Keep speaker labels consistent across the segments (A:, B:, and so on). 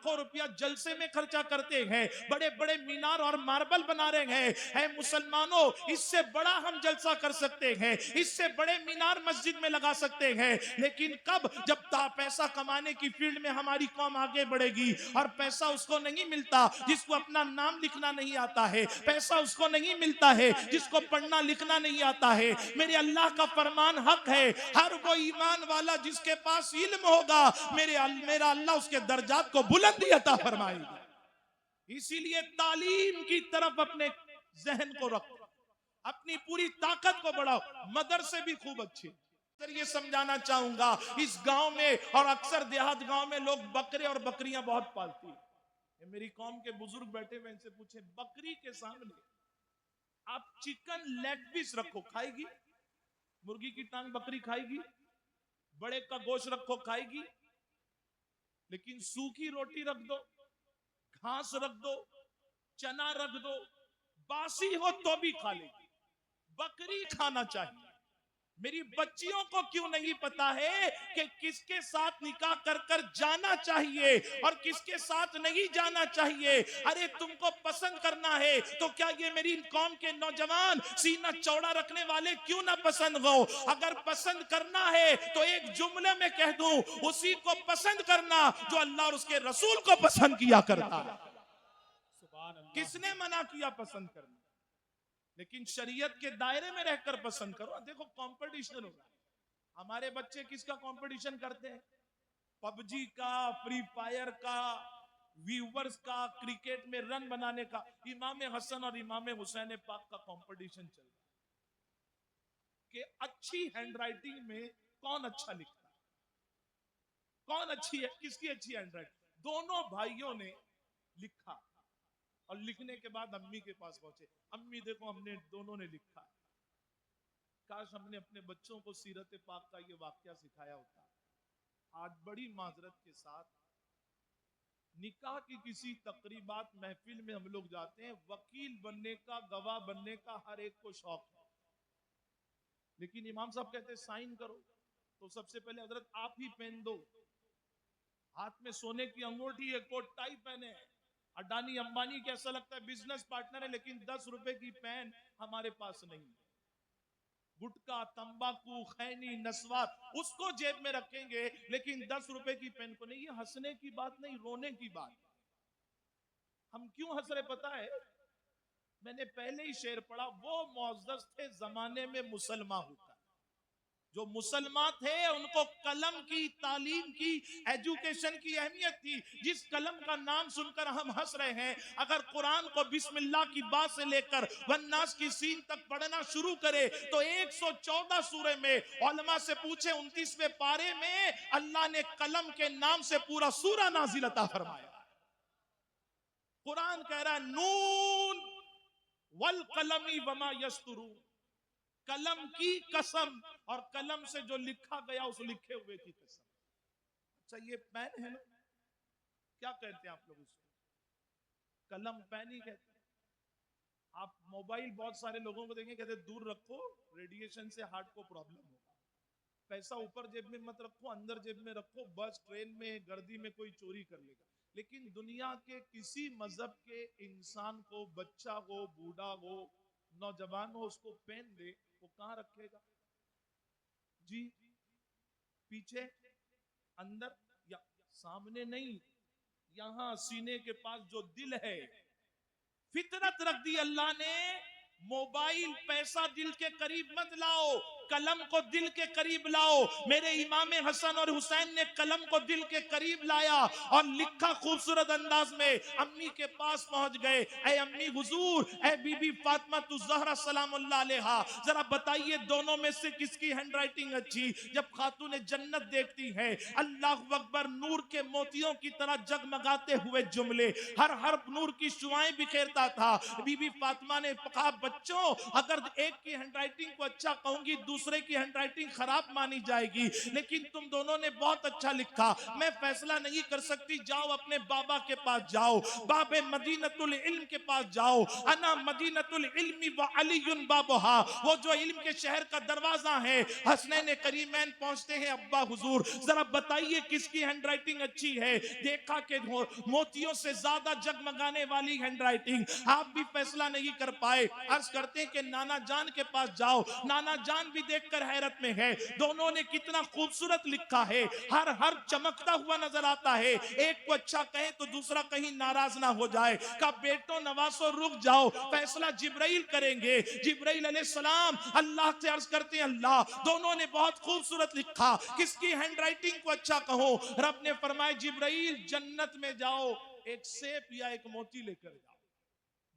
A: लाखों रुपया जलसे में खर्चा करते हैं, बड़े बड़े मीनार और मार्बल बना रहे हैं। ऐ मुसलमानों, इससे बड़ा हम जलसा कर सकते हैं, इससे बड़े मीनार मस्जिद में लगा सकते हैं, लेकिन कब? जब पैसा कमाने की फील्ड में हमारी कौम आगे बढ़ेगी। और पैसा उसको नहीं मिलता जिसको अपना नाम लिखना नहीं आता है, पैसा उसको नहीं मिलता है जिसको पढ़ना लिखना नहीं आता है। मेरे अल्लाह का फरमान हक है, हर वो ईमान वाला जिसके पास इल्म होगा, मेरा अल्लाह उसके दर्जात को बुलंदी अता फरमाएगा। इसीलिए तालीम की तरफ अपने जहन को रखो, अपनी पूरी ताकत को बढ़ाओ। मदरसे भी खूब अच्छे। ये समझाना चाहूंगा, इस गांव में और अक्सर देहात गांव में लोग बकरे और बकरियां बहुत पालती है। मेरी कौम के बुजुर्ग बैठे हुए, इनसे पूछे, बकरी के सामने आप चिकन लेग पीस रखो, खाएगी? मुर्गी की टांग बकरी खाएगी? बड़े का गोश्त रखो, खाएगी? लेकिन सूखी रोटी रख दो, घास रख दो, चना रख दो, बासी हो तो भी खा लेगी। बकरी खाना चाहिए। मेरी बच्चियों को क्यों नहीं पता है कि किसके साथ निकाह कर कर जाना चाहिए और किसके साथ नहीं जाना चाहिए? अरे तुमको पसंद करना है तो क्या ये मेरी कौम के नौजवान सीना चौड़ा रखने वाले क्यों ना पसंद हो? अगर पसंद करना है तो एक जुमले में कह दूं, उसी को पसंद करना जो अल्लाह और उसके रसूल को पसंद किया करता। किसने मना किया पसंद करना? लेकिन शरीयत के दायरे में रहकर पसंद करो। देखो कंपटीशन हो रहा है, हमारे बच्चे किसका कंपटीशन करते हैं? पबजी का, फ्री फायर का, व्यूवर्स का, क्रिकेट में रन बनाने का। इमाम हसन और इमाम हुसैन पाक का कंपटीशन चल रहा है कि अच्छी हैंडराइटिंग में कौन अच्छा लिखता है, कौन अच्छी है, किसकी अच्छी हैंडराइटिंग। दोनों भाइयों ने लिखा और लिखने के बाद अम्मी के पास पहुंचे, अम्मी देखो हमने दोनों ने लिखा है, काश हमने अपने बच्चों को सीरत पाक का ये वाकया सिखाया होता। आज बड़ी माजरत के साथ निकाह की किसी तकरीबात महफिल में हम लोग जाते हैं, वकील बनने का, गवाह बनने का हर एक को शौक है, लेकिन इमाम साहब कहते हैं साइन करो तो सबसे पहले हजरत आप ही पहन दो, हाथ में सोने की अंगूठी है, कोट टाई पहने। अडानी अंबानी के ऐसा लगता है बिजनेस पार्टनर है, लेकिन 10 रुपए की पेन हमारे पास नहीं। गुटखा, तंबाकू, खैनी, नस्वात उसको जेब में रखेंगे, लेकिन 10 रुपए की पेन को नहीं। ये हंसने की बात नहीं, रोने की बात। हम क्यों हंस रहे पता है? मैंने पहले ही शेर पढ़ा, वो मुअज़्ज़ज़ थे जमाने में मुसलमान होकर। जो मुसलमान थे उनको कलम की, तालीम की, एजुकेशन की अहमियत थी। जिस कलम का नाम सुनकर हम हंस रहे हैं, अगर कुरान को बिस्मिल्लाह की बात से लेकर वन्नास की सीन तक पढ़ना शुरू करे तो 114 सूरे में, उलमा से पूछे 29वें पारे में अल्लाह ने कलम के नाम से पूरा सूरा नाजिल अता फरमाया। कुरान कह रहा है नून वल कलमी वमा यस्तुरून, कलम की कसम, और कलम से जो लिखा गया उस लिखे हुए की कसम। अच्छा ये पेन है ना, क्या कहते हैं आप लोग इसको? कलम पेन ही कहते हैं। आप मोबाइल बहुत सारे लोगों को देखेंगे, कहते हैं दूर रखो, रेडिएशन से हार्ट को प्रॉब्लम होगा। पैसा ऊपर जेब में मत रखो, अंदर जेब में रखो, बस ट्रेन में गर्दी में कोई चोरी कर लेगा। लेकिन दुनिया के किसी मजहब के इंसान को, बच्चा हो, बूढ़ा हो, नौजवान हो, उसको पेन दे, वो कहां रखेगा जी? पीछे, अंदर, या सामने नहीं, यहां सीने के पास जो दिल है। फितरत रख दी अल्लाह ने। मोबाइल, पैसा दिल के करीब मत लाओ, कलम को दिल के करीब लाओ। मेरे इमाम हसन और हुसैन ने कलम को दिल के करीब लाया और लिखा खूबसूरत अंदाज में। अम्मी के पास पहुंच गए, ऐ अम्मी हुजूर, ऐ बीबी फातिमा तु ज़हरा सलामुल्लाह अलैहा, जरा बताइए दोनों में से किसकी हैंडराइटिंग अच्छी? जब खातून जन्नत देखती है, अल्लाह अकबर, नूर के मोतियों की तरह जगमगाते हुए जुमले, हर हर नूर की शुआएं बिखेरता था। बीबी फातिमा ने कहा बच्चों, अगर एक की हैंडराइटिंग को अच्छा कहूंगी, दूसरे की हैंडराइटिंग खराब मानी जाएगी, लेकिन तुम दोनों ने बहुत अच्छा लिखा, मैं फैसला नहीं कर सकती, जाओ अपने बाबा के पास जाओ, बाबे मदीनतुल इल्म के पास जाओ, अना मदीनतुल इल्मी व अलीयुन बाबुहा, वो जो इल्म के शहर का दरवाजा है। हसनैन करीमैन पहुंचते हैं, अब्बा हुजूर जरा बताइए किसकी हैंडराइटिंग अच्छी है। देखा कि मोतियों से ज्यादा जगमगाने वाली हैंडराइटिंग, आप भी फैसला नहीं कर पाए। अर्ज करते हैं कि नाना जान के पास जाओ, नाना जान भी देखकर हैरत में है, दोनों ने कितना खूबसूरत लिखा है, हर चमकता हुआ नजर आता है, एक को अच्छा कहे तो दूसरा कहीं नाराज ना हो जाए। का बेटो नवासो रुक जाओ, फैसला जिब्राइल करेंगे। जिब्राइल अलैहिस्सलाम अल्लाह से अर्ज करते हैं, अल्लाह दोनों ने बहुत खूबसूरत लिखा, किसकी हैंडराइटिंग को अच्छा कहो। रब ने फरमाया, जिब्राइल जन्नत में जाओ, एक सेब या एक मोती लेकर जाओ,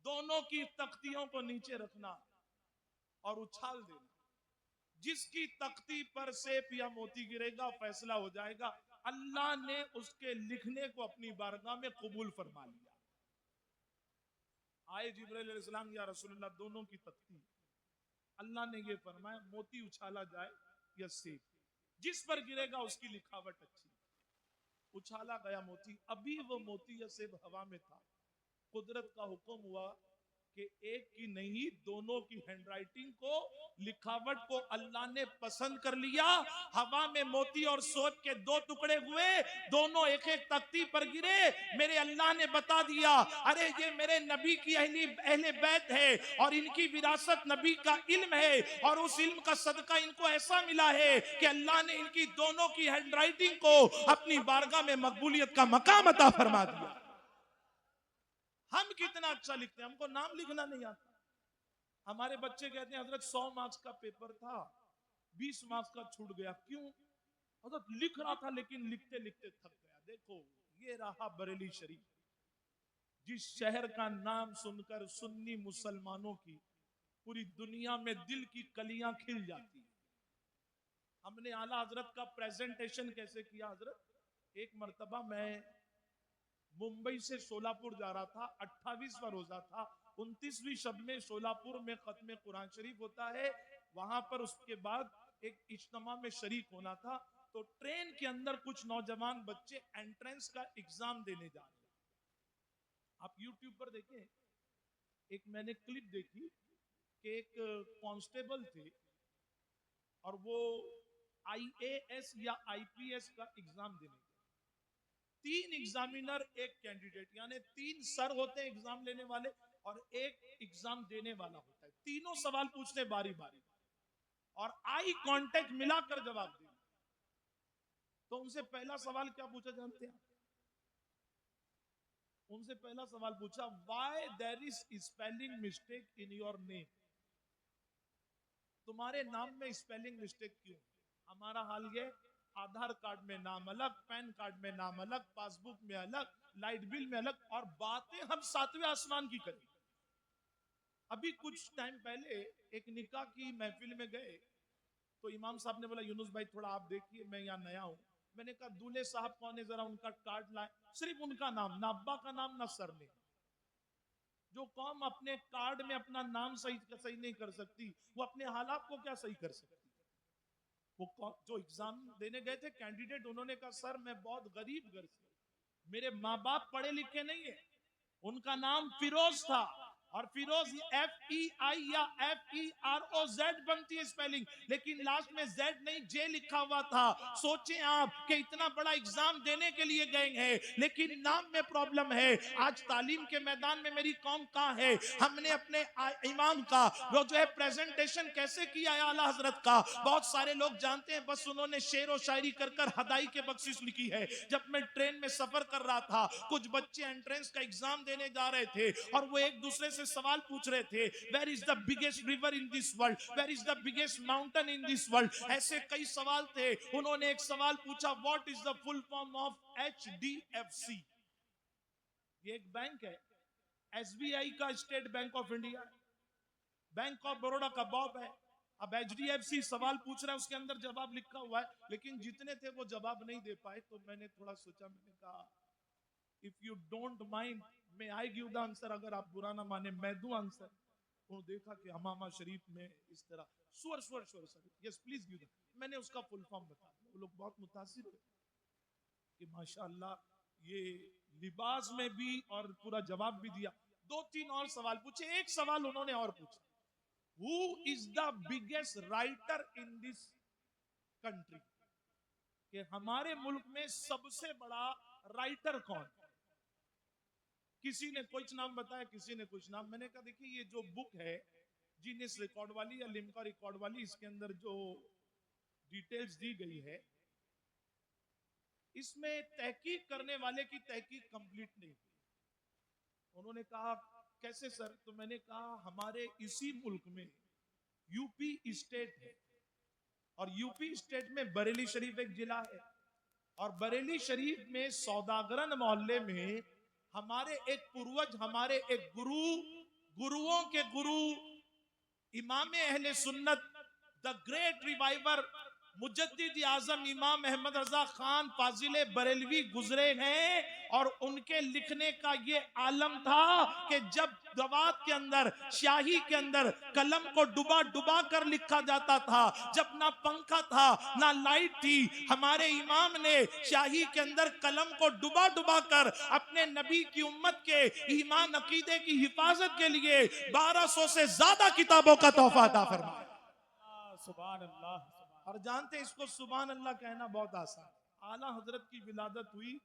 A: दोनों की तख्तियों को नीचे रखना और उछाल देना, जिसकी तख्ती पर सेब या मोती गिरेगा फैसला हो जाएगा। अल्लाह ने उसके लिखने को अपनी बारगाह में कबूल फरमा लिया। आए जिब्राइल अलैहिस्सलाम, या रसूलुल्लाह दोनों की तख्ती, अल्लाह ने ये फरमाया मोती उछाला जाए या सेब, जिस पर गिरेगा उसकी लिखावट अच्छी। उछाला गया मोती, अभी वो मोती या सेब हवा में था, कुदरत का हुक्म हुआ कि एक की नहीं दोनों की हैंडराइटिंग को, लिखावट को अल्लाह ने पसंद कर लिया। हवा में मोती और सेब के दो टुकड़े हुए, दोनों एक एक तख्ती पर गिरे। मेरे अल्लाह ने बता दिया, अरे ये मेरे नबी की अहले बैत है और इनकी विरासत नबी का इल्म है, और उस इल्म का सदका इनको ऐसा मिला है कि अल्लाह ने इनकी दोनों की हैंडराइटिंग को अपनी बारगाह में मकबूलियत का मकाम अता फरमा दिया। हम कितना अच्छा लिखते हैं, हमको नाम लिखना नहीं आता। हमारे बच्चे कहते हैं, हजरत 100 मार्क्स का पेपर था, 20 मार्क्स का छूट गया, क्यों? हजरत लिख रहा था लेकिन लिखते लिखते थक गया। देखो ये रहा बरेली शरीफ, जिस शहर का नाम सुनकर सुन्नी मुसलमानों की पूरी दुनिया में दिल की कलियां खिल जाती। हमने आला हजरत का प्रेजेंटेशन कैसे किया हजरत, एक मर्तबा मैं मुंबई से सोलापुर जा रहा था, 28वां रोजा था, 29वीं शब में सोलापुर में खत्म कुरान शरीफ होता है, वहां पर उसके बाद एक इज्तिमा में शरीक होना था। तो ट्रेन के अंदर कुछ नौजवान बच्चे एंट्रेंस का एग्जाम देने जा रहे हैं। आप यूट्यूब पर देखें, एक मैंने क्लिप देखी कि एक कांस्टेबल थे और वो आईएएस या आईपीएस का एग्जाम देने गए। 3 एग्जामिनर एक कैंडिडेट, यानी 3 सर होते हैं एग्जाम लेने वाले और एक एग्जाम देने वाला होता है। तीनों सवाल पूछते बारी बारी और आई कांटेक्ट मिलाकर जवाब देना। तो उनसे पहला सवाल क्या पूछा जानते हैं? उनसे पहला सवाल पूछा, why there is spelling mistake in your name, तुम्हारे नाम में स्पेलिंग मिस्टेक क्यों? हमारा हाल ये, आधार कार्ड में नाम अलग, पैन कार्ड में नाम अलग, पासबुक में अलग, लाइट बिल में अलग, और बातें हम 7वें आसमान की करें। अभी कुछ टाइम पहले एक निकाह की महफिल में गए तो इमाम साहब ने बोला, यूनुस भाई थोड़ा आप देखिए, मैं यहाँ नया हूं। मैंने कहा दूल्हे साहब कौन है, जरा उनका कार्ड लाए। सिर्फ उनका नाम, ना अब्बा का नाम ना सर ने। जो कौम अपने कार्ड में अपना नाम सही नहीं कर सकती, वो अपने हालात को क्या सही कर सकती? वो जो एग्जाम देने गए थे कैंडिडेट, उन्होंने कहा सर मैं बहुत गरीब घर से, मेरे माँ बाप पढ़े लिखे नहीं है। उनका नाम फिरोज था, और फिरोज FEI या FEROZ बनती है स्पेलिंग, लेकिन लास्ट में Z नहीं J लिखा हुआ था। सोचें आप कि इतना बड़ा एग्जाम देने के लिए गए हैं लेकिन नाम में प्रॉब्लम है। आज तालीम के मैदान में मेरी कौम कहाँ है? हमने अपने इमाम का वो जो है प्रेजेंटेशन कैसे किया है आला हजरत का, बहुत सारे लोग जानते हैं, बस उन्होंने शेर और शायरी कर कर हदाई के बख्शिश लिखी है। जब मैं ट्रेन में सफर कर रहा था, कुछ बच्चे एंट्रेंस का एग्जाम देने जा रहे थे और वो एक दूसरे से सवाल पूछ रहे थे, where is the biggest river in this world, where is the biggest mountain in this world. ऐसे कई सवाल थे। उन्होंने एक सवाल पूछा, what is the full form of HDFC? ये एक बैंक है, SBI का state bank of India, bank of Baroda का बॉब है। अब HDFC सवाल पूछ रहा है, उसके अंदर जवाब लिखा हुआ है, लेकिन जितने थे वो जवाब नहीं दे पाए। तो मैंने थोड़ा सोचा, मैंने कहा if you don't mind may I give the answer, अगर आप बुरा ना माने मैं दूं आंसर। वो देखा कि हमामा शरीफ में इस तरह स्वर स्वर स्वर sir, yes please give that. मैंने उसका फुल फॉर्म बता दिया, वो लोग बहुत मुतासिर हुए कि माशाअल्लाह ये लिबास में भी, और पूरा जवाब भी दिया। दो तीन और सवाल पूछे, एक सवाल उन्होंने और पूछा, who is the biggest writer in this country, कि हमारे मुल्क में सबसे बड़ा राइटर कौन। किसी ने कुछ नाम बताया, किसी ने कुछ नाम। मैंने कहा देखिए ये जो बुक है जीनियस रिकॉर्ड वाली या लिम्का रिकॉर्ड वाली, इसके अंदर जो डिटेल्स दी गई है, इसमें तहकीक करने वाले की तहकीक कंप्लीट नहीं। उन्होंने कहा कैसे सर, तो मैंने कहा हमारे इसी मुल्क में यूपी स्टेट है, और यूपी स्टेट में बरेली शरीफ एक जिला है, और बरेली शरीफ में सौदागरन मोहल्ले में हमारे एक पूर्वज, हमारे एक गुरु, गुरुओं के गुरु, इमाम अहले सुन्नत, द ग्रेट रिवाइवर, मुजद्दिद आजम इमाम अहमद रजा खान फाजिले बरेलवी गुजरे हैं। और उनके लिखने का ये आलम था कि जब दवात के अंदर, स्याही के अंदर कलम को डुबा डुबा कर लिखा जाता था, जब ना पंखा था ना लाइट थी, हमारे इमाम ने स्याही के अंदर कलम को डुबा डुबा कर अपने नबी की उम्मत के ईमान अकीदे की हिफाजत के लिए 1200 से ज्यादा किताबों का तोहफा अता फरमाया।
B: सुभान अल्लाह।
A: और जानते हैं इसको सुभान अल्लाह कहना बहुत आसान। आला हजरत की विलादत हुई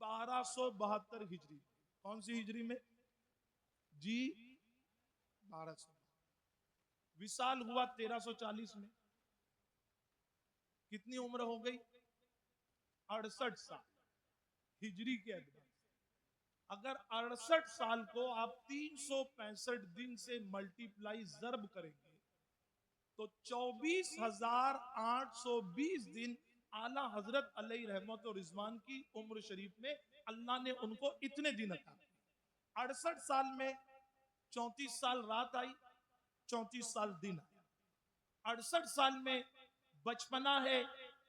A: 1272 हिजरी। कौन सी हिजरी में जी? 1200। विसाल हुआ 1340 में। कितनी उम्र हो गई? 68 साल हिजरी के एतबार। अगर 68 साल को आप 365 दिन से मल्टीप्लाई जर्ब करेंगे तो 24,820 दिन आला हजरत अलैहि रहमत और रिजवान की उम्र शरीफ में अल्लाह ने उनको इतने दिन अता किए। 68 साल में 34 साल रात आई, 34 साल दिन आया। 68 साल में बचपना है,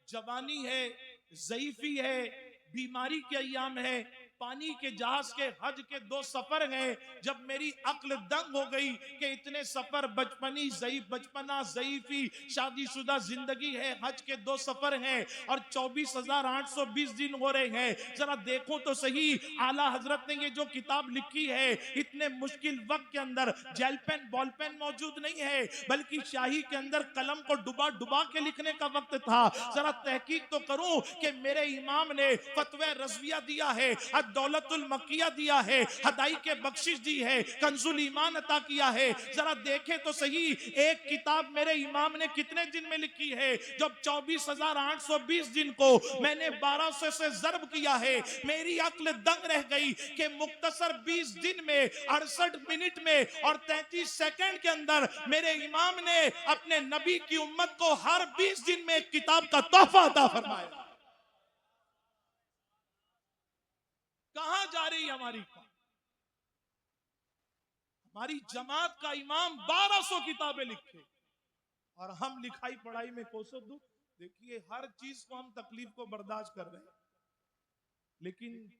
A: जवानी है, ज़ईफी है, बीमारी के अय्याम है, पानी के जहाज के हज के 2 सफर हैं। जब मेरी अक्ल दंग हो गई कि इतने सफर, बचपनी बचपना, ज़ईफी, शादीशुदा जिंदगी है, हज के 2 सफर हैं और 24,820 दिन हो रहे हैं। जरा देखो तो सही, आला हजरत ने ये जो किताब लिखी है, इतने मुश्किल वक्त के अंदर जेल पेन बॉल पेन मौजूद नहीं है, बल्कि शाही के अंदर कलम को डुबा डुबा के लिखने का वक्त था। जरा तहकीक तो करूं कि मेरे इमाम ने फतवा रज़विया दिया है, दौलतुल मकिया दिया है, हदाई के बख्शिश दी है, कंजुल ईमान अता किया है। जरा देखे तो सही, एक किताब मेरे इमाम ने कितने दिन में लिखी है? जब 24,820 दिन को मैंने 1200 से जर्ब किया है, मेरी अक्ल दंग रह गई कि मुख्तसर 20 दिन में, 68 मिनट में और 33 सेकंड के अंदर मेरे इमाम ने अपने नबी की उम्मत को हर 20 दिन में एक किताब का तोहफा अता फरमाया। कहां जा रही है हमारी कौम? हमारी जमात का इमाम 1200 किताबें लिखे और हम लिखाई पढ़ाई में कोसों दुख। देखिए हर चीज को हम तकलीफ को बर्दाश्त कर रहे हैं, लेकिन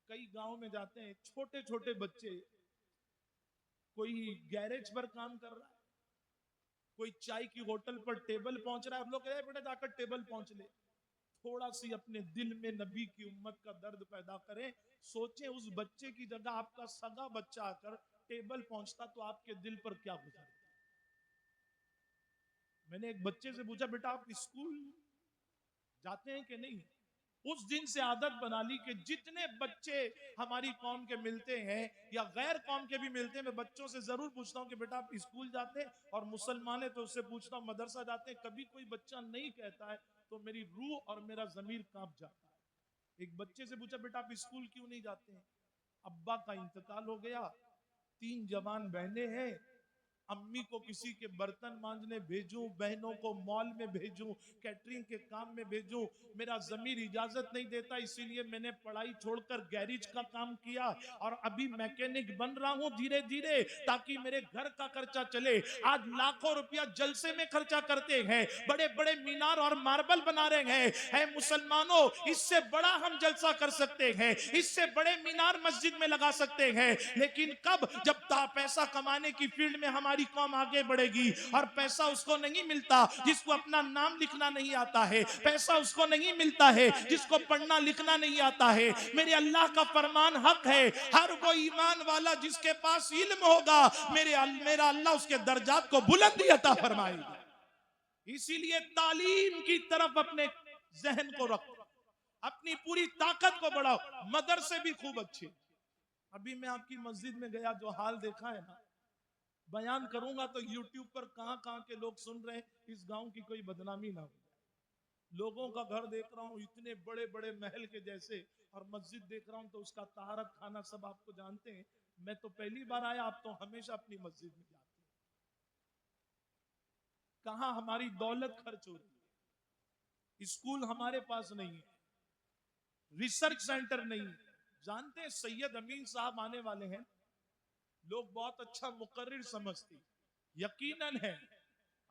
A: कई गांव में जाते हैं, छोटे छोटे बच्चे, कोई गैरेज पर काम कर रहा है, कोई चाय की होटल पर टेबल पहुंच रहा है, हम लोग कह रहे हैं बेटा जाकर टेबल पहुंच ले। थोड़ा सी अपने दिल में नबी की उम्मत का दर्द पैदा करें। सोचें उस बच्चे की जगह आपका सगा बच्चा आकर टेबल पहुंचता तो आपके दिल पर क्या गुजरता। मैंने एक बच्चे से पूछा बेटा आप स्कूल जाते हैं कि नहीं? उस दिन से आदत बना ली कि जितने बच्चे हमारी कौम के मिलते हैं या गैर कौम के भी मिलते हैं, मैं बच्चों से जरूर पूछता हूं कि बेटा आप स्कूल जाते हैं, और मुसलमान है तो उससे पूछता हूं मदरसा जाते हैं। कभी कोई बच्चा नहीं कहता है तो मेरी रूह और मेरा जमीर कांप जाता है। एक बच्चे से पूछा बेटा आप स्कूल क्यों नहीं जाते हैं? अब्बा का इंतकाल हो गया, 3 जवान बहनें हैं, अम्मी को किसी के बर्तन मांजने भेजूं, बहनों को मॉल में भेजूं, कैटरिंग के काम में भेजूं, मेरा जमीर इजाजत नहीं देता। इसीलिए मैंने पढ़ाई छोड़कर गैरेज का काम किया और अभी मैकेनिक बन रहा हूं धीरे धीरे, ताकि मेरे घर का खर्चा चले। आज लाखों रुपया जलसे में खर्चा करते हैं, बड़े बड़े मीनार और मार्बल बना रहे हैं। ऐ मुसलमानों, इससे बड़ा हम जलसा कर सकते हैं, इससे बड़े मीनार मस्जिद में लगा सकते हैं, लेकिन कब? जब पैसा कमाने की फील्ड में हमारी कौम आगे बढ़ेगी। और पैसा उसको नहीं मिलता जिसको अपना नाम लिखना नहीं आता है, पैसा उसको नहीं मिलता है जिसको पढ़ना लिखना नहीं आता है। मेरे अल्लाह का फरमान हक है, हर वो ईमान वाला जिसके पास इल्म होगा, मेरा अल्लाह उसके दर्जात को बुलंदी अता फरमाएगा। इसीलिए तालीम की तरफ अपने जहन को रखो, अपनी पूरी ताकत को बढ़ाओ। मदरसे भी खूब अच्छे। अभी मैं आपकी मस्जिद में गया, जो हाल देखा है ना, बयान करूंगा तो यूट्यूब पर कहां के लोग सुन रहे हैं, इस गांव की कोई बदनामी ना हो। लोगों का घर देख रहा हूं इतने बड़े बड़े महल के जैसे, और मस्जिद देख रहा हूं तो उसका तहारत खाना सब आपको जानते हैं। मैं तो पहली बार आया, आप तो हमेशा अपनी मस्जिद में जाते हैं। कहां हमारी दौलत खर्च होती है। स्कूल हमारे पास नहीं है, रिसर्च सेंटर नहीं है। जानते हैं सैयद अमीन साहब आने वाले हैं, लोग बहुत अच्छा मुकर्रिर समझते, यकीनन है।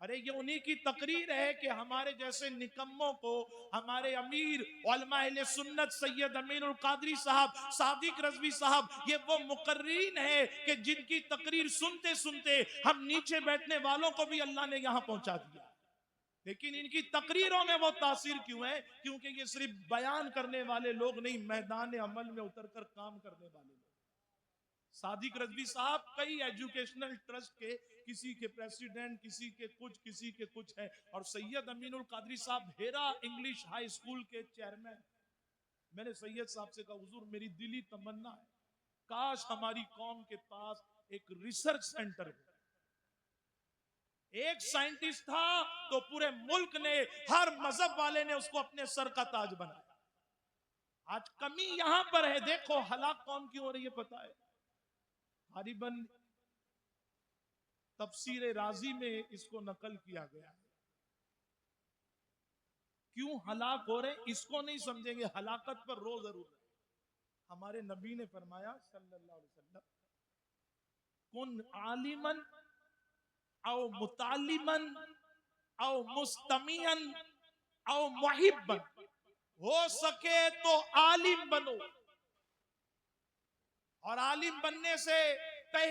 A: अरे ये उन्हीं की तकरीर है कि हमारे जैसे निकम्मों को हमारे अमीर उलमा अहले सुन्नत सैयद अमीनुल कादरी साहब, सादिक रज़वी साहब, ये वो मुकर्रीन है कि जिनकी तकरीर सुनते सुनते हम नीचे बैठने वालों को भी अल्लाह ने यहां पहुंचा दिया। लेकिन इनकी तकरीरों में वो तासीर क्यों है? क्योंकि ये सिर्फ बयान करने वाले लोग नहीं, मैदान अमल में उतरकर काम करने वाले लोग। सादिक रज़वी साहब कई एजुकेशनल ट्रस्ट के, किसी के प्रेसिडेंट, किसी के कुछ है। और सैयद अमीनुल कादरी साहब हेरा इंग्लिश हाई स्कूल के चेयरमैन। मैंने सैयद साहब से कहा, हुजूर मेरी दिली तमन्ना है, काश हमारी कौम के पास एक रिसर्च सेंटर हो। एक साइंटिस्ट था तो पूरे मुल्क ने, हर मजहब वाले ने उसको अपने सर का ताज बनाया। आज कमी यहां पर है। देखो हलाक कौन क्यों हो रही है पता है? गालिबन तफसीर राजी में इसको नकल किया गया है। क्यों हलाक हो रहे इसको नहीं समझेंगे, हलाकत पर रो जरूर है। हमारे नबी ने फरमाया सल्लल्लाहु अलैहि वसल्लम, कुन आलिमन औ मुतालिमन औ मुस्तमियन औ मुहिब्बन, हो सके तो आलिम बनो। और आलिम बनने से